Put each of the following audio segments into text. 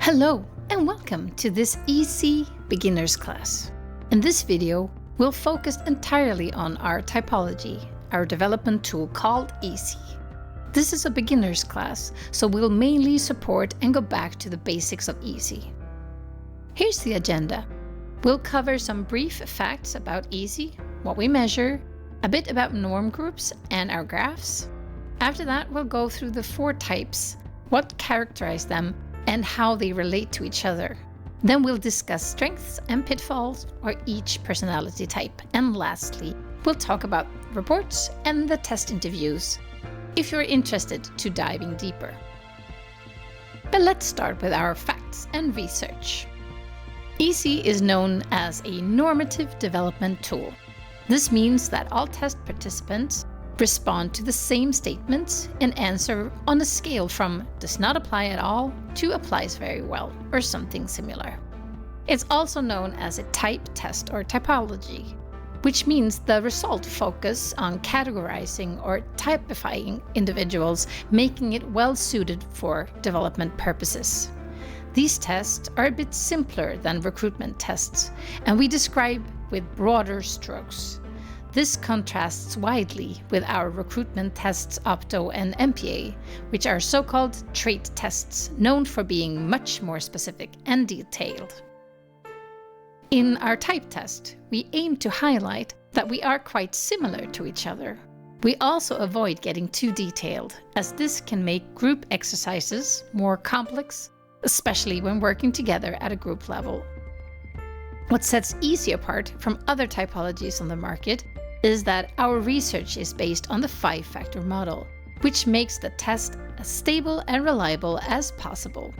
Hello and welcome to this EASI beginners class. In this video, we'll focus entirely on our typology, our development tool called EASI. This is a beginners class, so we'll mainly support and go back to the basics of EASI. Here's the agenda. We'll cover some brief facts about EASI, what we measure, a bit about norm groups and our graphs. After that, we'll go through the 4 types, what characterize them, and how they relate to each other. Then we'll discuss strengths and pitfalls for each personality type. And lastly, we'll talk about reports and the test interviews, if you're interested to diving deeper. But let's start with our facts and research. EASI is known as a normative development tool. This means that all test participants respond to the same statements and answer on a scale from does not apply at all to applies very well or something similar. It's also known as a type test or typology, which means the result focus on categorizing or typifying individuals, making it well suited for development purposes. These tests are a bit simpler than recruitment tests, and we describe with broader strokes. This contrasts widely with our recruitment tests OPTO and MPA, which are so-called trait tests, known for being much more specific and detailed. In our type test, we aim to highlight that we are quite similar to each other. We also avoid getting too detailed, as this can make group exercises more complex, especially when working together at a group level. What sets EASI apart from other typologies on the market is that our research is based on the 5-factor model, which makes the test as stable and reliable as possible.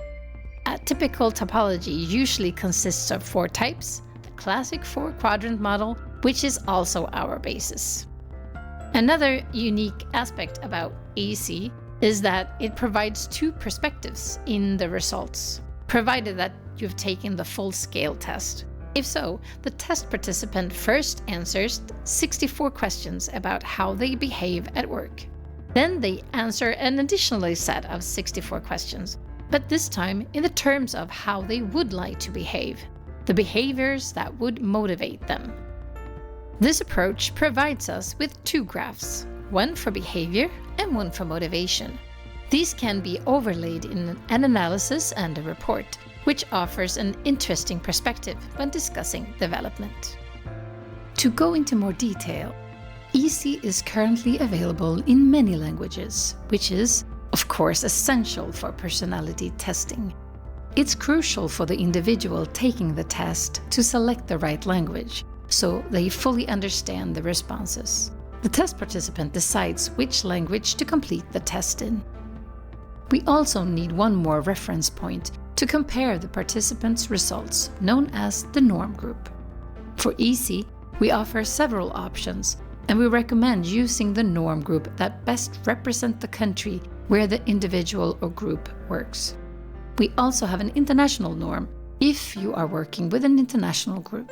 A typical typology usually consists of 4 types, the classic 4-quadrant model, which is also our basis. Another unique aspect about EASI is that it provides 2 perspectives in the results, provided that you've taken the full-scale test. If so, the test participant first answers 64 questions about how they behave at work. Then they answer an additional set of 64 questions, but this time in the terms of how they would like to behave, the behaviors that would motivate them. This approach provides us with 2 graphs, one for behavior and one for motivation. These can be overlaid in an analysis and a report, which offers an interesting perspective when discussing development. To go into more detail, EASI is currently available in many languages, which is, of course, essential for personality testing. It's crucial for the individual taking the test to select the right language, so they fully understand the responses. The test participant decides which language to complete the test in. We also need one more reference point to compare the participants' results, known as the norm group. For EASI, we offer several options, and we recommend using the norm group that best represent the country where the individual or group works. We also have an international norm if you are working with an international group.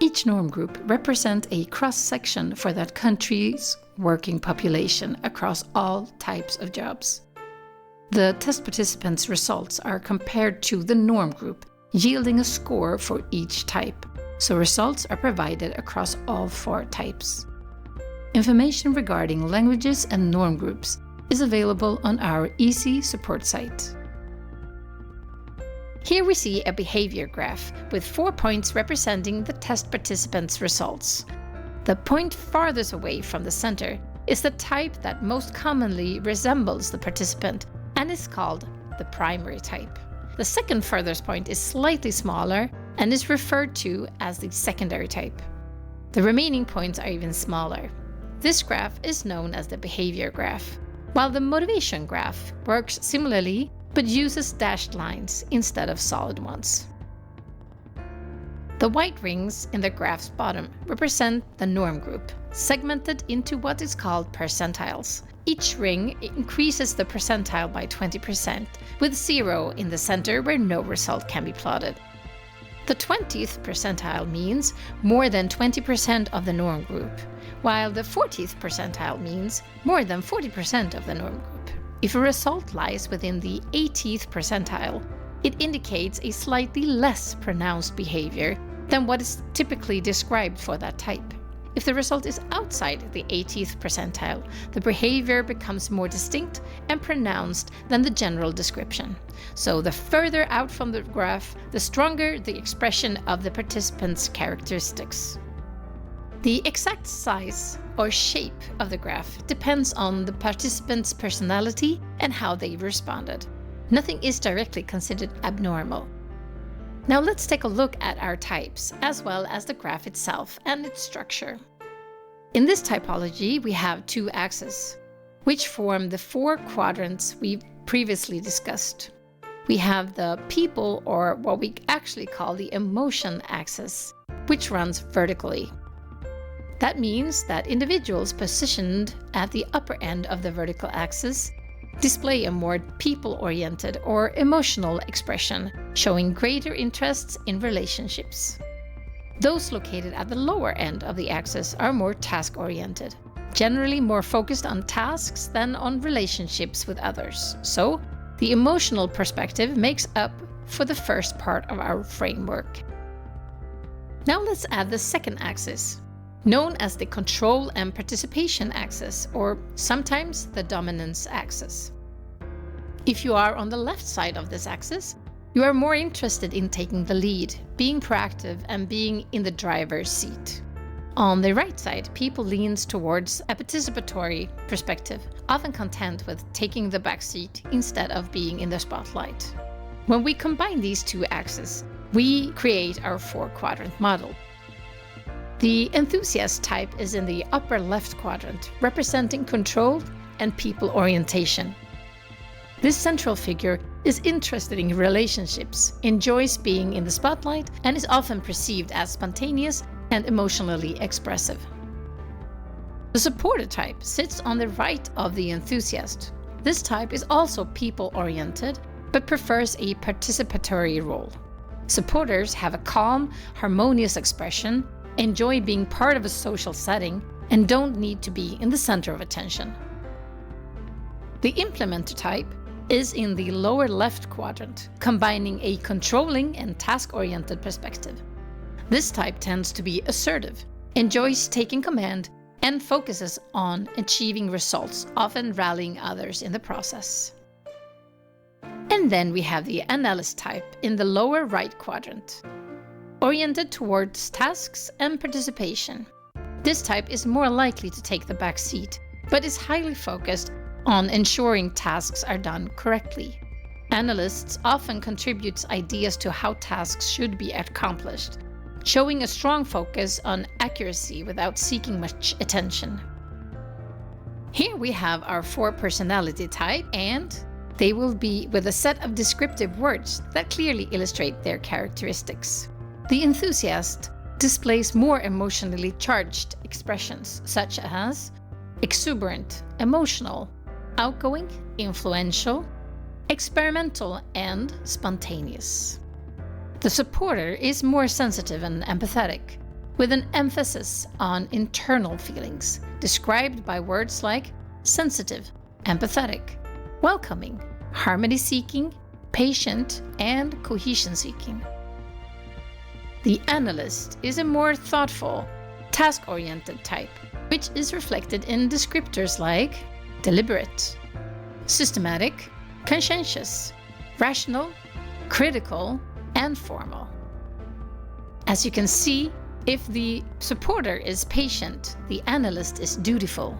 Each norm group represents a cross-section for that country's working population across all types of jobs. The test participants' results are compared to the norm group, yielding a score for each type, so results are provided across all 4 types. Information regarding languages and norm groups is available on our EASI support site. Here we see a behavior graph with 4 points representing the test participants' results. The point farthest away from the center is the type that most commonly resembles the participant and is called the primary type. The second furthest point is slightly smaller and is referred to as the secondary type. The remaining points are even smaller. This graph is known as the behavior graph, while the motivation graph works similarly but uses dashed lines instead of solid ones. The white rings in the graph's bottom represent the norm group, segmented into what is called percentiles. Each ring increases the percentile by 20%, with 0 in the center where no result can be plotted. The 20th percentile means more than 20% of the norm group, while the 40th percentile means more than 40% of the norm group. If a result lies within the 80th percentile, it indicates a slightly less pronounced behavior than what is typically described for that type. If the result is outside the 80th percentile, the behavior becomes more distinct and pronounced than the general description. So the further out from the graph, the stronger the expression of the participant's characteristics. The exact size or shape of the graph depends on the participant's personality and how they responded. Nothing is directly considered abnormal. Now let's take a look at our types, as well as the graph itself and its structure. In this typology, we have two axes, which form the four quadrants we previously discussed. We have the people, or what we actually call the emotion axis, which runs vertically. That means that individuals positioned at the upper end of the vertical axis display a more people-oriented or emotional expression, showing greater interests in relationships. Those located at the lower end of the axis are more task-oriented, generally more focused on tasks than on relationships with others. So, the emotional perspective makes up for the first part of our framework. Now let's add the second axis, known as the control and participation axis, or sometimes the dominance axis. If you are on the left side of this axis, you are more interested in taking the lead, being proactive, and being in the driver's seat. On the right side, people leans towards a participatory perspective, often content with taking the back seat instead of being in the spotlight. When we combine these two axes, we create our four-quadrant model. The enthusiast type is in the upper left quadrant, representing control and people orientation. This central figure is interested in relationships, enjoys being in the spotlight, and is often perceived as spontaneous and emotionally expressive. The supporter type sits on the right of the enthusiast. This type is also people-oriented, but prefers a participatory role. Supporters have a calm, harmonious expression, enjoy being part of a social setting, and don't need to be in the center of attention. The implementer type is in the lower left quadrant, combining a controlling and task-oriented perspective. This type tends to be assertive, enjoys taking command, and focuses on achieving results, often rallying others in the process. And then we have the analyst type in the lower right quadrant, oriented towards tasks and participation. This type is more likely to take the back seat, but is highly focused on ensuring tasks are done correctly. Analysts often contribute ideas to how tasks should be accomplished, showing a strong focus on accuracy without seeking much attention. Here we have our four personality types, and they will be with a set of descriptive words that clearly illustrate their characteristics. The enthusiast displays more emotionally charged expressions such as exuberant, emotional, outgoing, influential, experimental, and spontaneous. The supporter is more sensitive and empathetic, with an emphasis on internal feelings, described by words like sensitive, empathetic, welcoming, harmony-seeking, patient, and cohesion-seeking. The analyst is a more thoughtful, task-oriented type, which is reflected in descriptors like deliberate, systematic, conscientious, rational, critical, and formal. As you can see, if the supporter is patient, the analyst is dutiful.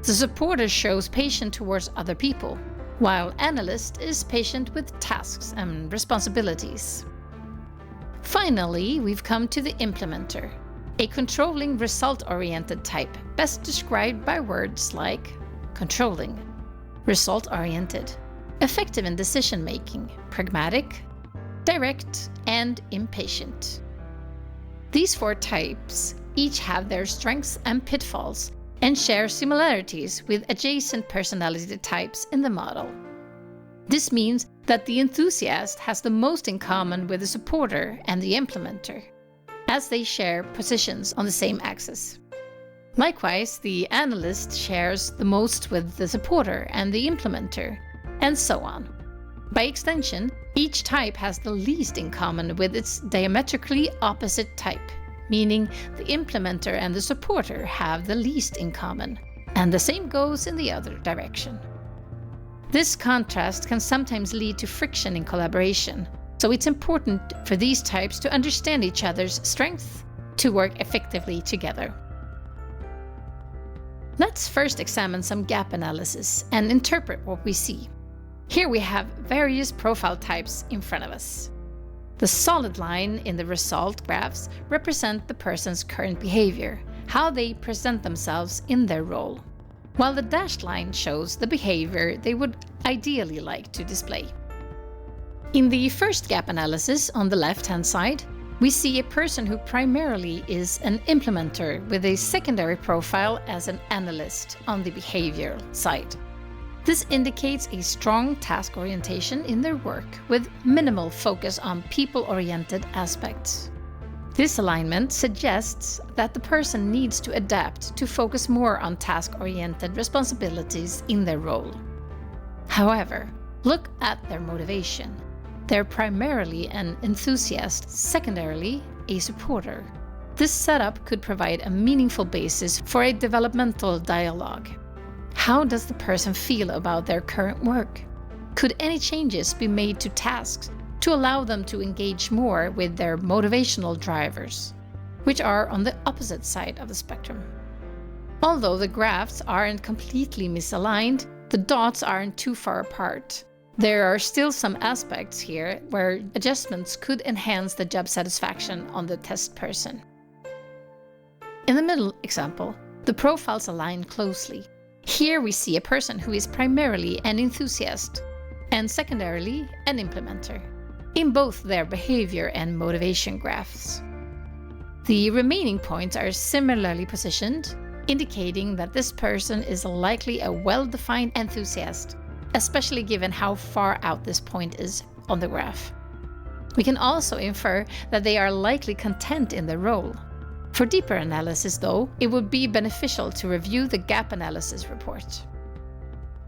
The supporter shows patience towards other people, while analyst is patient with tasks and responsibilities. Finally, we've come to the implementer, a controlling, result-oriented type, best described by words like controlling, result-oriented, effective in decision-making, pragmatic, direct, and impatient. These four types each have their strengths and pitfalls and share similarities with adjacent personality types in the model. This means that the enthusiast has the most in common with the supporter and the implementer, as they share positions on the same axis. Likewise, the analyst shares the most with the supporter and the implementer, and so on. By extension, Each type has the least in common with its diametrically opposite type, meaning the implementer and the supporter have the least in common, and the same goes in the other direction. This contrast can sometimes lead to friction in collaboration, so it's important for these types to understand each other's strengths to work effectively together. Let's first examine some gap analysis and interpret what we see. Here we have various profile types in front of us. The solid line in the result graphs represent the person's current behavior, how they present themselves in their role, while the dashed line shows the behavior they would ideally like to display. In the first gap analysis on the left-hand side, we see a person who primarily is an implementer with a secondary profile as an analyst on the behavioral side. This indicates a strong task orientation in their work with minimal focus on people-oriented aspects. This alignment suggests that the person needs to adapt to focus more on task-oriented responsibilities in their role. However, look at their motivation. They're primarily an enthusiast, secondarily a supporter. This setup could provide a meaningful basis for a developmental dialogue. How does the person feel about their current work? Could any changes be made to tasks to allow them to engage more with their motivational drivers, which are on the opposite side of the spectrum? Although the graphs aren't completely misaligned, the dots aren't too far apart. There are still some aspects here where adjustments could enhance the job satisfaction on the test person. In the middle example, the profiles align closely. Here we see a person who is primarily an enthusiast and secondarily an implementer, in both their behavior and motivation graphs. The remaining points are similarly positioned, indicating that this person is likely a well-defined enthusiast, especially given how far out this point is on the graph. We can also infer that they are likely content in their role. For deeper analysis, though, it would be beneficial to review the gap analysis report.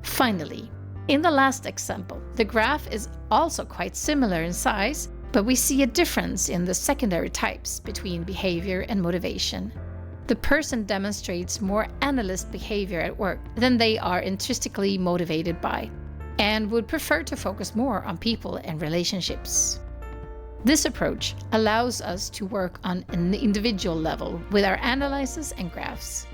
Finally, in the last example, the graph is also quite similar in size, but we see a difference in the secondary types between behavior and motivation. The person demonstrates more analyst behavior at work than they are intrinsically motivated by, and would prefer to focus more on people and relationships. This approach allows us to work on an individual level with our analyses and graphs.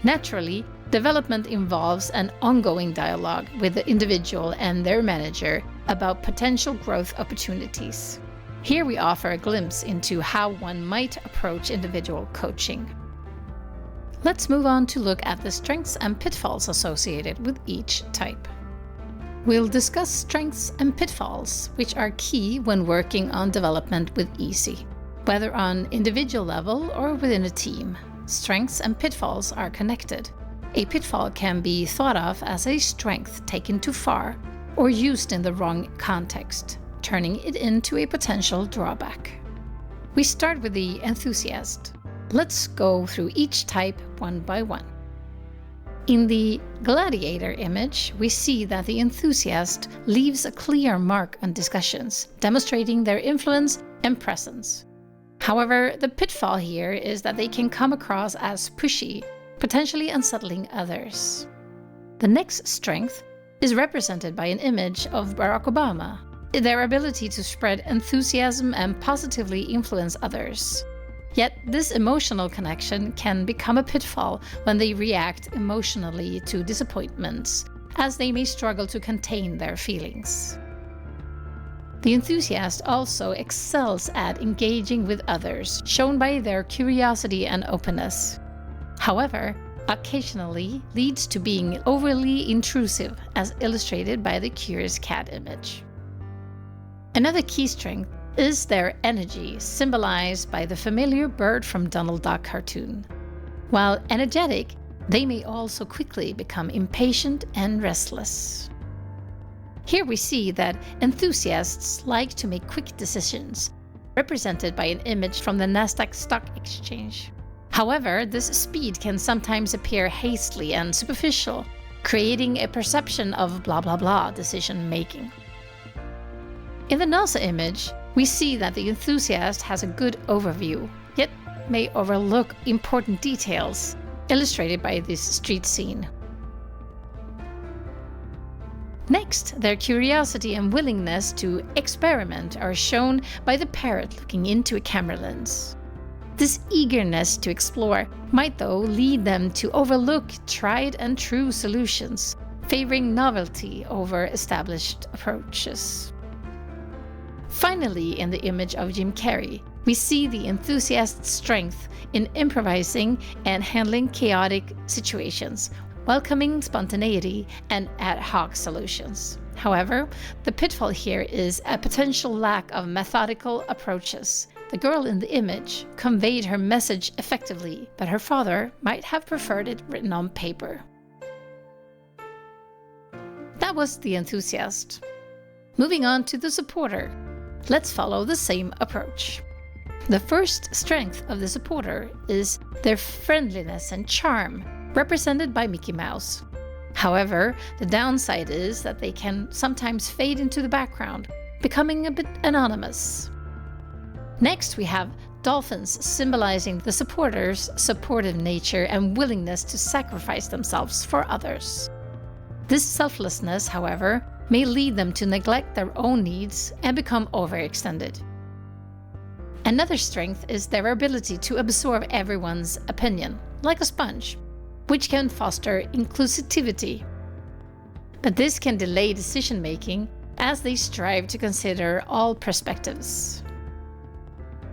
Naturally, development involves an ongoing dialogue with the individual and their manager about potential growth opportunities. Here we offer a glimpse into how one might approach individual coaching. Let's move on to look at the strengths and pitfalls associated with each type. We'll discuss strengths and pitfalls, which are key when working on development with EASI. Whether on individual level or within a team, strengths and pitfalls are connected. A pitfall can be thought of as a strength taken too far or used in the wrong context, turning it into a potential drawback. We start with the enthusiast. Let's go through each type one by one. In the gladiator image, we see that the enthusiast leaves a clear mark on discussions, demonstrating their influence and presence. However, the pitfall here is that they can come across as pushy, potentially unsettling others. The next strength is represented by an image of Barack Obama, their ability to spread enthusiasm and positively influence others. Yet this emotional connection can become a pitfall when they react emotionally to disappointments, as they may struggle to contain their feelings. The enthusiast also excels at engaging with others, shown by their curiosity and openness. However, occasionally leads to being overly intrusive, as illustrated by the curious cat image. Another key strength is their energy, symbolized by the familiar bird from Donald Duck cartoon. While energetic, they may also quickly become impatient and restless. Here we see that enthusiasts like to make quick decisions, represented by an image from the Nasdaq Stock Exchange. However, this speed can sometimes appear hastily and superficial, creating a perception of blah blah blah decision making. In the NASA image, we see that the enthusiast has a good overview, yet may overlook important details, illustrated by this street scene. Next, their curiosity and willingness to experiment are shown by the parrot looking into a camera lens. This eagerness to explore might, though, lead them to overlook tried and true solutions, favoring novelty over established approaches. Finally, in the image of Jim Carrey, we see the enthusiast's strength in improvising and handling chaotic situations, welcoming spontaneity and ad hoc solutions. However, the pitfall here is a potential lack of methodical approaches. The girl in the image conveyed her message effectively, but her father might have preferred it written on paper. That was the enthusiast. Moving on to the supporter. Let's follow the same approach. The first strength of the supporter is their friendliness and charm, represented by Mickey Mouse. However, the downside is that they can sometimes fade into the background, becoming a bit anonymous. Next, we have dolphins, symbolizing the supporters' supportive nature and willingness to sacrifice themselves for others. This selflessness, however, may lead them to neglect their own needs and become overextended. Another strength is their ability to absorb everyone's opinion, like a sponge, which can foster inclusivity. But this can delay decision-making as they strive to consider all perspectives.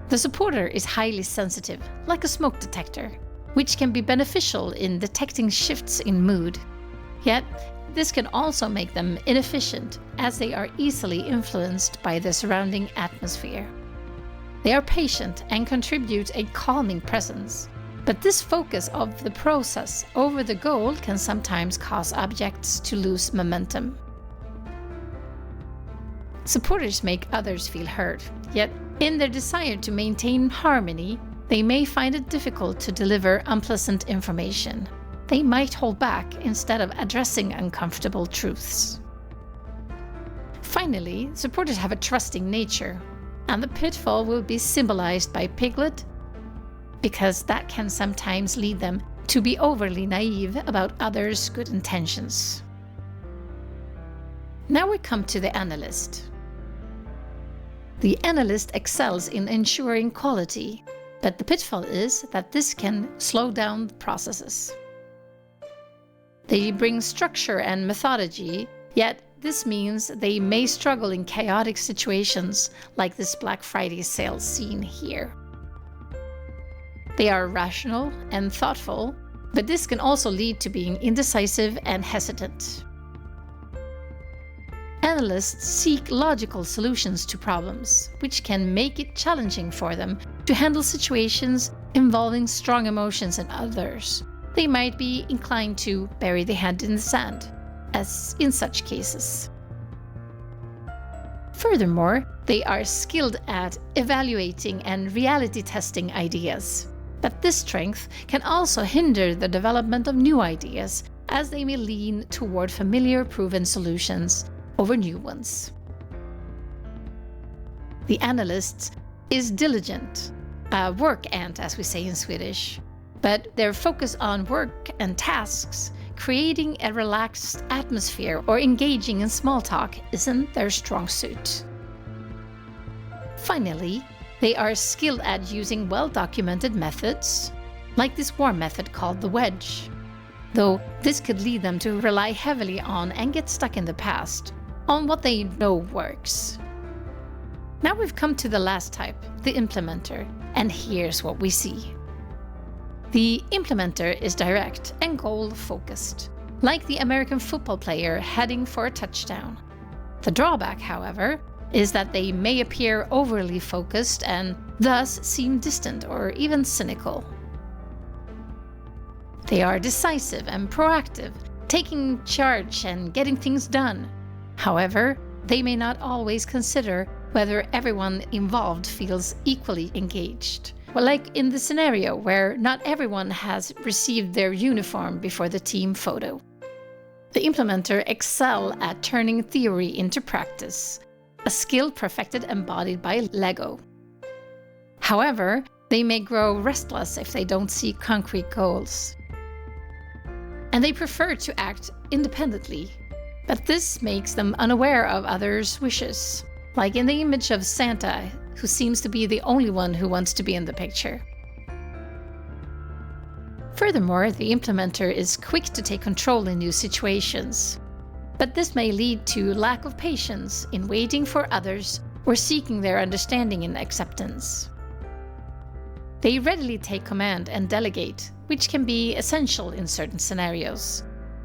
The supporter is highly sensitive, like a smoke detector, which can be beneficial in detecting shifts in mood. Yet, this can also make them inefficient, as they are easily influenced by the surrounding atmosphere. They are patient and contribute a calming presence, but this focus of the process over the goal can sometimes cause objects to lose momentum. Supporters make others feel heard, yet in their desire to maintain harmony, they may find it difficult to deliver unpleasant information. They might hold back instead of addressing uncomfortable truths. Finally, supporters have a trusting nature, and the pitfall will be symbolized by Piglet, because that can sometimes lead them to be overly naive about others' good intentions. Now we come to the analyst. The analyst excels in ensuring quality, but the pitfall is that this can slow down processes. They bring structure and methodology, yet this means they may struggle in chaotic situations like this Black Friday sale scene here. They are rational and thoughtful, but this can also lead to being indecisive and hesitant. Analysts seek logical solutions to problems, which can make it challenging for them to handle situations involving strong emotions in others. They might be inclined to bury the head in the sand, as in such cases. Furthermore, they are skilled at evaluating and reality testing ideas. But this strength can also hinder the development of new ideas, as they may lean toward familiar proven solutions over new ones. The analyst is diligent, a work ant as we say in Swedish, but their focus on work and tasks, creating a relaxed atmosphere or engaging in small talk isn't their strong suit. Finally, they are skilled at using well-documented methods, like this warm method called the wedge, though this could lead them to rely heavily on and get stuck in the past, on what they know works. Now we've come to the last type, the implementer, and here's what we see. The implementer is direct and goal-focused, like the American football player heading for a touchdown. The drawback, however, is that they may appear overly focused and thus seem distant or even cynical. They are decisive and proactive, taking charge and getting things done. However, they may not always consider whether everyone involved feels equally engaged. Well, like in the scenario where not everyone has received their uniform before the team photo. The implementer excel at turning theory into practice, a skill perfected embodied by Lego. However, they may grow restless if they don't see concrete goals. And they prefer to act independently, but this makes them unaware of others' wishes, like in the image of Santa, who seems to be the only one who wants to be in the picture. Furthermore, the implementer is quick to take control in new situations, but this may lead to lack of patience in waiting for others or seeking their understanding and acceptance. They readily take command and delegate, which can be essential in certain scenarios,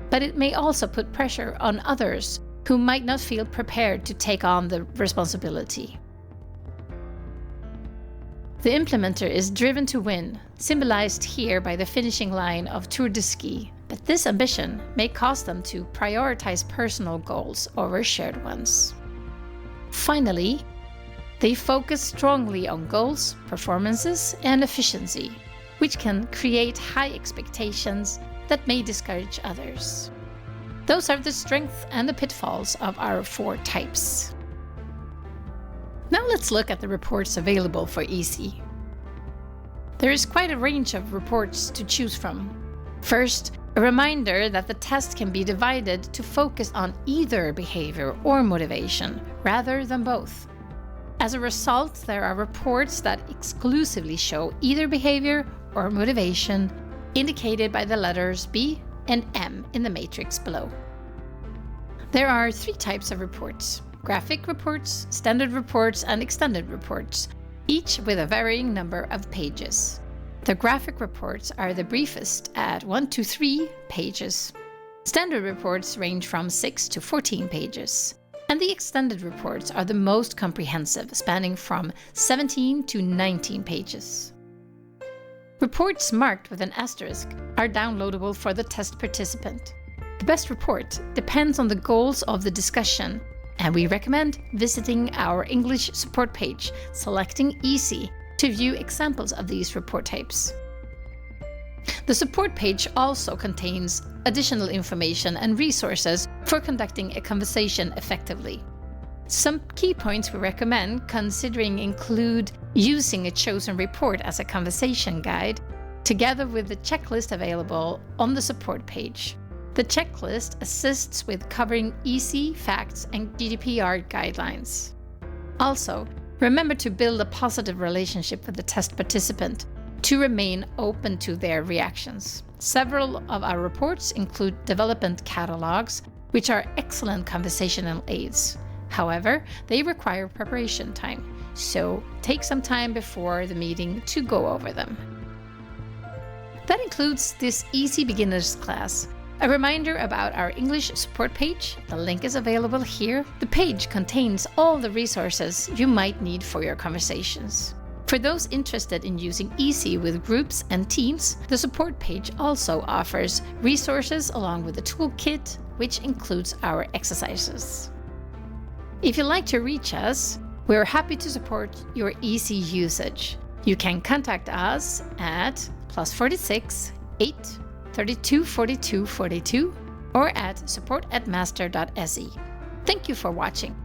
but it may also put pressure on others who might not feel prepared to take on the responsibility. The implementer is driven to win, symbolized here by the finishing line of Tour de Ski, but this ambition may cause them to prioritize personal goals over shared ones. Finally, they focus strongly on goals, performances, and efficiency, which can create high expectations that may discourage others. Those are the strengths and the pitfalls of our 4 types. Now let's look at the reports available for EASI. There is quite a range of reports to choose from. First, a reminder that the test can be divided to focus on either behavior or motivation, rather than both. As a result, there are reports that exclusively show either behavior or motivation, indicated by the letters B and M in the matrix below. There are 3 types of reports: graphic reports, standard reports, and extended reports, each with a varying number of pages. The graphic reports are the briefest at 1 to 3 pages. Standard reports range from 6 to 14 pages. And the extended reports are the most comprehensive, spanning from 17 to 19 pages. Reports marked with an asterisk are downloadable for the test participant. The best report depends on the goals of the discussion, and we recommend visiting our English support page, selecting EASI, to view examples of these report types. The support page also contains additional information and resources for conducting a conversation effectively. Some key points we recommend considering include using a chosen report as a conversation guide, together with the checklist available on the support page. The checklist assists with covering EASI, facts, and GDPR guidelines. Also, remember to build a positive relationship with the test participant to remain open to their reactions. Several of our reports include development catalogs, which are excellent conversational aids. However, they require preparation time, so take some time before the meeting to go over them. That includes this EASI Beginners class. A reminder about our English support page. The link is available here. The page contains all the resources you might need for your conversations. For those interested in using EASI with groups and teams, the support page also offers resources along with a toolkit, which includes our exercises. If you'd like to reach us, we're happy to support your EASI usage. You can contact us at +46 8 32 42 42 or at support@master.se. Thank you for watching.